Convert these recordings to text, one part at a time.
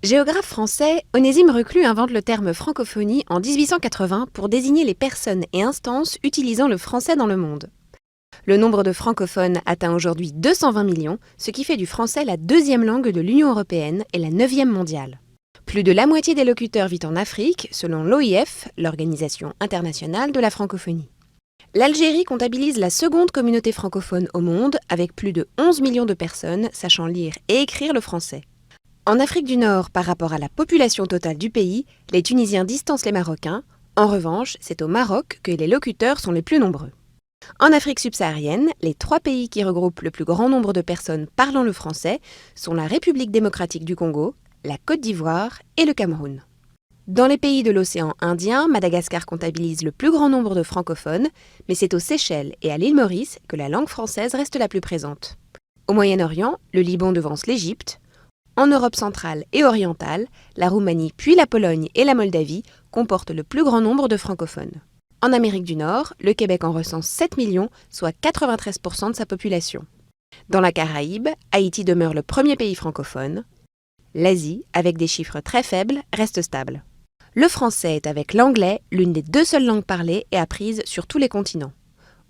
Géographe français, Onésime Reclus invente le terme francophonie en 1880 pour désigner les personnes et instances utilisant le français dans le monde. Le nombre de francophones atteint aujourd'hui 220 millions, ce qui fait du français la deuxième langue de l'Union européenne et la 9e mondiale. Plus de la moitié des locuteurs vit en Afrique, selon l'OIF, l'Organisation internationale de la francophonie. L'Algérie comptabilise la seconde communauté francophone au monde, avec plus de 11 millions de personnes sachant lire et écrire le français. En Afrique du Nord, par rapport à la population totale du pays, les Tunisiens distancent les Marocains. En revanche, c'est au Maroc que les locuteurs sont les plus nombreux. En Afrique subsaharienne, les 3 pays qui regroupent le plus grand nombre de personnes parlant le français sont la République démocratique du Congo, la Côte d'Ivoire et le Cameroun. Dans les pays de l'océan Indien, Madagascar comptabilise le plus grand nombre de francophones, mais c'est aux Seychelles et à l'île Maurice que la langue française reste la plus présente. Au Moyen-Orient, le Liban devance l'Égypte. En Europe centrale et orientale, la Roumanie puis la Pologne et la Moldavie comportent le plus grand nombre de francophones. En Amérique du Nord, le Québec en recense 7 millions, soit 93% de sa population. Dans la Caraïbe, Haïti demeure le premier pays francophone. L'Asie, avec des chiffres très faibles, reste stable. Le français est avec l'anglais l'une des 2 seules langues parlées et apprises sur tous les continents.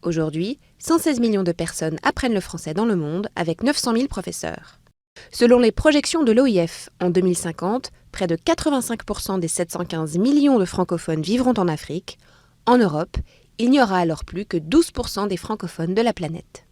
Aujourd'hui, 116 millions de personnes apprennent le français dans le monde avec 900 000 professeurs. Selon les projections de l'OIF, en 2050, près de 85% des 715 millions de francophones vivront en Afrique. En Europe, il n'y aura alors plus que 12% des francophones de la planète.